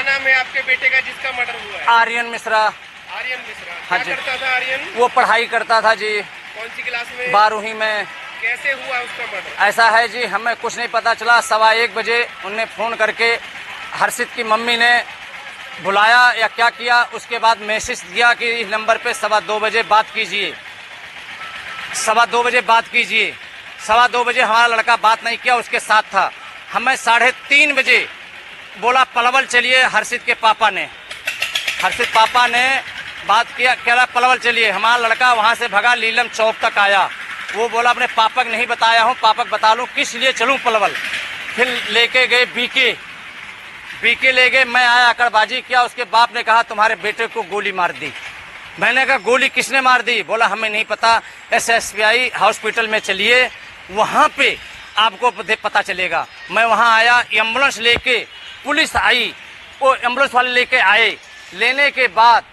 क्या नाम है आपके बेटे का जिसका मर्डर हुआ है? आर्यन मिश्रा। आर्यन मिश्रा। हाँ क्या जी। करता था आर्यन? वो पढ़ाई करता था जी। कौन सी क्लास में? 12वीं में। कैसे हुआ उसका मर्डर? ऐसा है जी, हमें कुछ नहीं पता चला। 1:15 बजे उनने फ़ोन करके हर्षित की मम्मी ने बुलाया या क्या किया, उसके बाद मैसेज दिया कि इस नंबर पे 2:15 बजे बात कीजिए, 2:15 बजे बात कीजिए। 2:15 बजे हमारा लड़का बात नहीं किया, उसके साथ था। हमें 3:30 बजे बोला पलवल चलिए। हर्षित के पापा ने बात किया, कह रहा पलवल चलिए। हमारा लड़का वहाँ से भगा, लीलम चौक तक आया। वो बोला अपने पापा को नहीं बताया हूँ, पापा को बता लूँ, किस लिए चलूँ पलवल। फिर लेके गए बीके ले गए। मैं आया, अकड़बाजी किया। उसके बाप ने कहा तुम्हारे बेटे को गोली मार दी। मैंने कहा गोली किसने मार दी? बोला हमें नहीं पता, SSPI हॉस्पिटल में चलिए, वहाँ पे आपको पता चलेगा। मैं वहाँ आया, एम्बुलेंस लेके पुलिस आई, वो एम्बुलेंस वाले लेके आए। लेने के बाद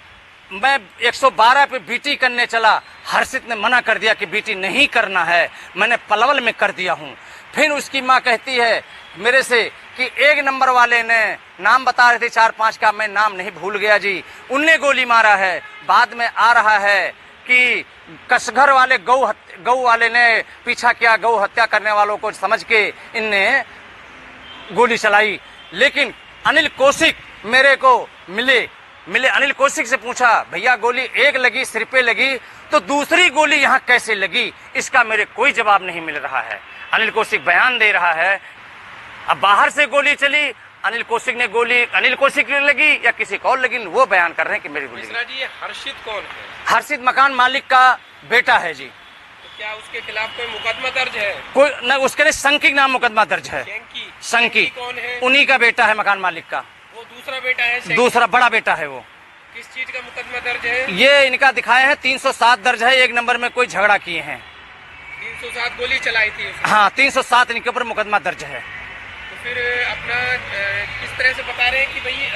मैं 112 पे बीटी करने चला। हर्षित ने मना कर दिया कि बीटी नहीं करना है, मैंने पलवल में कर दिया हूँ। फिर उसकी माँ कहती है मेरे से कि 1 नंबर वाले ने नाम बता रहे थे 4-5 का, मैं नाम नहीं भूल गया जी, उनने गोली मारा है। बाद में आ रहा है कि कसघर वाले गौ वाले ने पीछा किया, गौ हत्या करने वालों को समझ के इनने गोली चलाई। लेकिन अनिल कौशिक मेरे को मिले। अनिल कौशिक से पूछा भैया गोली एक लगी, सिर पे लगी, तो दूसरी गोली यहाँ कैसे लगी? इसका मेरे कोई जवाब नहीं मिल रहा है। अनिल कौशिक बयान दे रहा है अब बाहर से गोली चली, अनिल कौशिक ने गोली अनिल कौशिक ने लगी या किसी को और लगी, वो बयान कर रहे हैं कि मेरी गोली। मिश्रा जी, ये हर्षित कौन है? हर्षित मकान मालिक का बेटा है जी। तो क्या उसके खिलाफ कोई मुकदमा दर्ज है? कोई न, उसके लिए संकी नाम मुकदमा दर्ज है। संकी कौन है? उन्हीं का बेटा है, मकान मालिक का। वो दूसरा बेटा है? दूसरा बड़ा बेटा है वो। किस चीज का मुकदमा दर्ज है? ये इनका दिखाए हैं 307 दर्ज है, 1 नंबर में कोई झगड़ा किए हैं। 307 गोली चलाई थी उसने? हाँ, 307 इनके ऊपर मुकदमा दर्ज है। तो फिर अपना किस तरह से बता रहे हैं कि भाई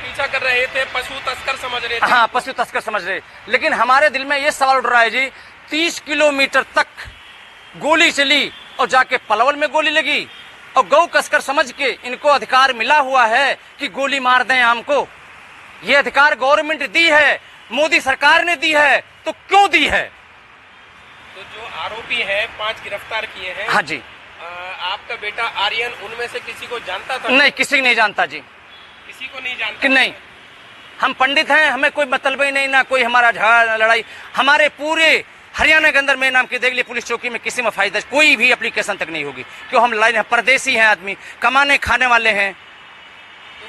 पीछा कर रहे थे, पशु तस्कर समझ रहे थे? हाँ, पशु तस्कर समझ रहे। लेकिन हमारे दिल में ये सवाल उठ रहा है जी, 30 किलोमीटर तक गोली चली और जाके पलवल में गोली लगी, और गौ कसकर समझ के इनको अधिकार मिला हुआ है कि गोली मार दें हमको। ये अधिकार गवर्नमेंट दी है, मोदी सरकार ने दी है, तो क्यों दी है? तो जो आरोपी है 5 गिरफ्तार किए हैं। हाँ जी। आपका बेटा आर्यन उनमें से किसी को जानता था? नहीं, किसी को नहीं जानता जी। किसी को नहीं जानता? कि नहीं, हम पंडित हैं, हमें कोई मतलब ही नहीं, ना कोई हमारा झगड़ा लड़ाई। हमारे पूरे हरियाणा के अंदर मेरे नाम की देख ली पुलिस चौकी में किसी में फायदा कोई भी एप्लीकेशन तक नहीं होगी, क्यों हम लड़ाई, परदेसी हैं आदमी, कमाने खाने वाले हैं। तो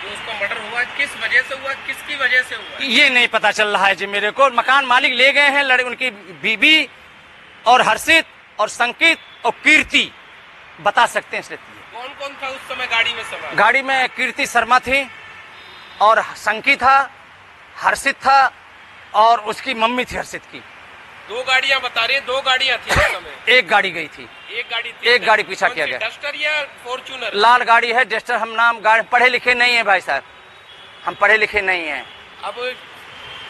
जो उसका मर्डर हुआ किस वजह से हुआ, किसकी वजह से हुआ, ये नहीं पता चल रहा है जी मेरे को। मकान मालिक ले गए हैं, उनकी बीबी और हर्षित और संकित और कीर्ति बता सकते हैं। इसलिए कौन कौन था उस समय गाड़ी में सवार? गाड़ी में कीर्ति शर्मा थी और संकित था, हर्षित था और उसकी मम्मी थी हर्षित की। 2 गाड़ियां बता रहे, 2 गाड़ियां थी उस समय? एक गाड़ी गई थी। एक गाड़ी पीछा किया गया। डस्टर या फॉर्च्यूनर? लाल गाड़ी है, डस्टर। हम नाम गाड़ी पढ़े लिखे नहीं है भाई साहब, हम पढ़े लिखे नहीं हैं। अब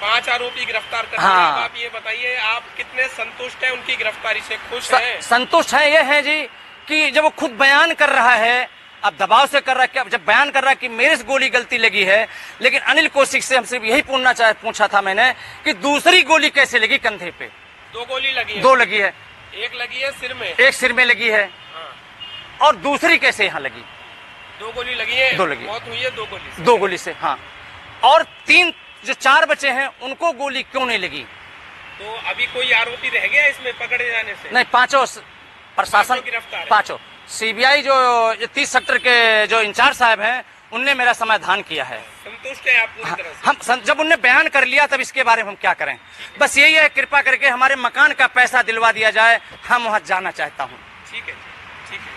5 आरोपी गिरफ्तार कर हाँ। अब आप ये बताइए, आप कितने संतुष्ट हैं उनकी गिरफ्तारी से? खुश हैं? संतुष्ट है। ये है जी कि जब वो खुद बयान कर रहा है, अब दबाव से कर रहा है, जब बयान कर रहा है कि मेरे से गोली गलती लगी है। लेकिन अनिल कौशिक से हमसे यही पूछा था मैंने कि दूसरी गोली कैसे लगी कंधे पे? 2 गोली लगी है? 2 लगी है। एक लगी है सिर में? एक सिर में लगी है। हाँ। और दूसरी कैसे यहाँ लगी? 2 गोली लगी है। 2 लगी, मौत हुई है 2 गोली से? 2 गोली से, हाँ। और 3 जो 4 बचे हैं उनको गोली क्यों नहीं लगी? तो अभी कोई आरोपी रह गया इसमें पकड़े जाने से? नहीं, 5 प्रशासन गिरफ्तार है। 5 CBI जो 30 सेक्टर के जो इंचार्ज साहब हैं उनने मेरा समाधान किया है। संतुष्ट है आप पूरी तरह से? हम जब उनने बयान कर लिया तब इसके बारे में हम क्या करें। बस यही है, कृपा करके हमारे मकान का पैसा दिलवा दिया जाए, हम वहाँ जाना चाहता हूँ। ठीक है, ठीक है।